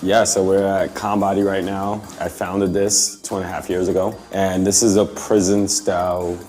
Yeah, so we're at Body right now. I founded this 2.5 years ago, and this is a prison-style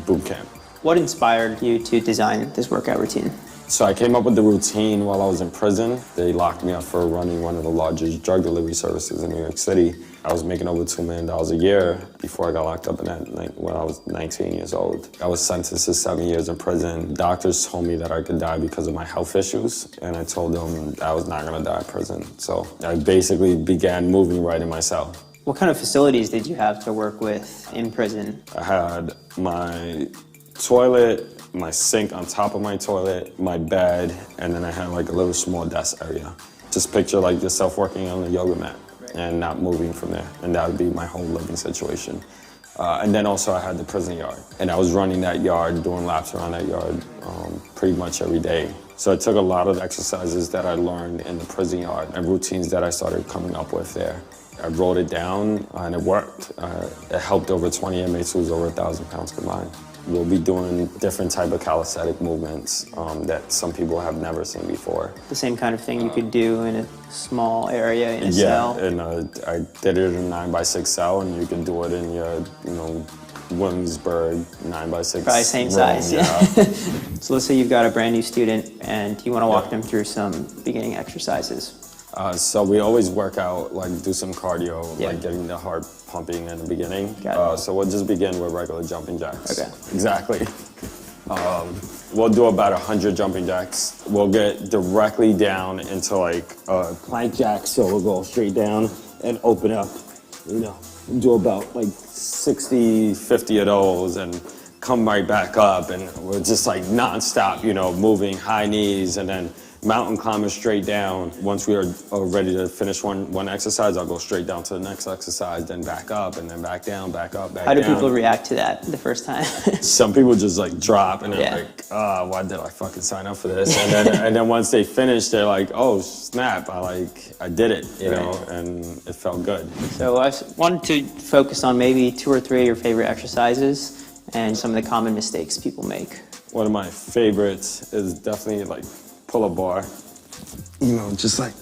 boot camp. What inspired you to design this workout routine? So I came up with the routine while I was in prison. They locked me up for running one of the largest drug delivery services in New York City. I was making over $2 million a year before I got locked up in that, when I was 19 years old. I was sentenced to 7 years in prison. Doctors told me that I could die because of my health issues, and I told them I was not gonna die in prison. So I basically began moving right in my cell. What kind of facilities did you have to work with in prison? I had my toilet, my sink on top of my toilet, my bed, and then I had like a little small desk area. Just picture like yourself working on a yoga mat and not moving from there. And that would be my whole living situation. And then also I had the prison yard. And I was running that yard, doing laps around that yard pretty much every day. So I took a lot of the exercises that I learned in the prison yard and routines that I started coming up with there. I wrote it down and it worked. It helped over 20 inmates who was over 1,000 pounds combined. We'll be doing different type of calisthenic movements that some people have never seen before. The same kind of thing you could do in a small area in a cell? Yeah, and I did it in a 9x6 cell, and you can do it in your, Williamsburg 9x6. Probably same room, size, yeah. So let's say you've got a brand new student and you want to walk them through some beginning exercises. So we always work out, like do some cardio, like getting the heart pumping in the beginning. So we'll just begin with regular jumping jacks. Okay. Exactly. We'll do about 100 jumping jacks. We'll get directly down into like a plank jack, so we'll go straight down and open up, do about like 60, 50 of those and come right back up, and we're just like nonstop, moving high knees and then mountain climbing straight down. Once we are ready to finish one exercise, I'll go straight down to the next exercise, then back up, and then back down, back up, back down. How do people react to that the first time? Some people just like drop and they're like, why did I fucking sign up for this? And then once they finish, they're like, oh snap, I did it, and it felt good. So I wanted to focus on maybe 2 or 3 of your favorite exercises and some of the common mistakes people make. One of my favorites is definitely like pull a bar, just like,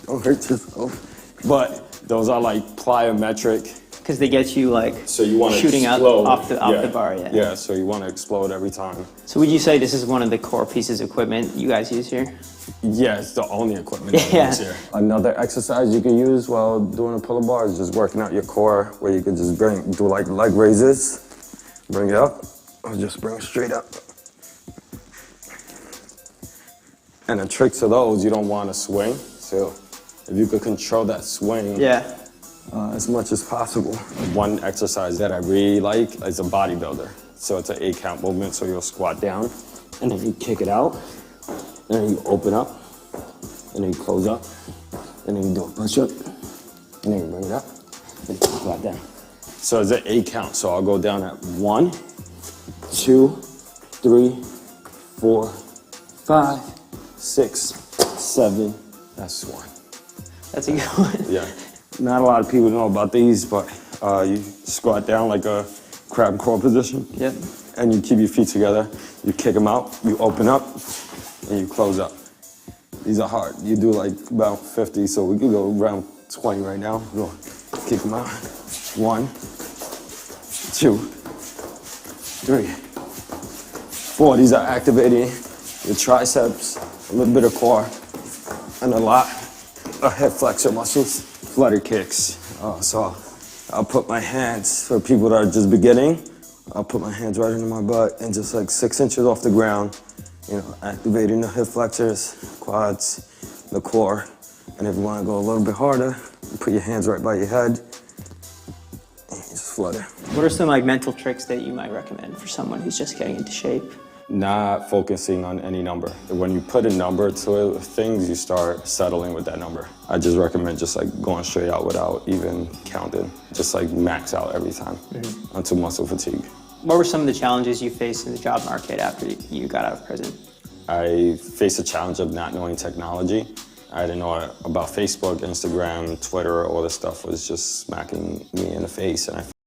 don't hurt yourself. But those are like plyometric. Because they get you like so you want shooting up off the bar, Yeah, so you want to explode every time. So would you say this is one of the core pieces of equipment you guys use here? Yeah, it's the only equipment that we use here. Another exercise you can use while doing a pull-up bar is just working out your core, where you can just do like leg raises, bring it up, or just bring it straight up. And the trick to those, you don't want to swing. So if you could control that swing as much as possible. One exercise that I really like is a bodybuilder. So it's an 8-count movement, so you'll squat down, and then you kick it out, and then you open up, and then you close up, and then you do a push-up, and then you bring it up, and you squat down. So it's an 8-count, so I'll go down at 1, 2, 3, 4, 5, 6, 7, that's 1. That's a good one. Yeah. Not a lot of people know about these, but you squat down like a crab crawl position. Yep. And you keep your feet together. You kick them out, you open up, and you close up. These are hard. You do like about 50, so we can go around 20 right now. Go kick them out. 1, 2, 3, 4. These are activating your triceps, a little bit of core, and a lot of hip flexor muscles. Flutter kicks. So I'll put my hands, for people that are just beginning, I'll put my hands right into my butt and just like 6 inches off the ground, activating the hip flexors, quads, the core. And if you want to go a little bit harder, you put your hands right by your head and you just flutter. What are some like mental tricks that you might recommend for someone who's just getting into shape? Not focusing on any number. When you put a number to things, you start settling with that number. I just recommend just like going straight out without even counting. Just like max out every time until muscle fatigue. What were some of the challenges you faced in the job market after you got out of prison? I faced the challenge of not knowing technology. I didn't know about Facebook, Instagram, Twitter, all this stuff was just smacking me in the face. And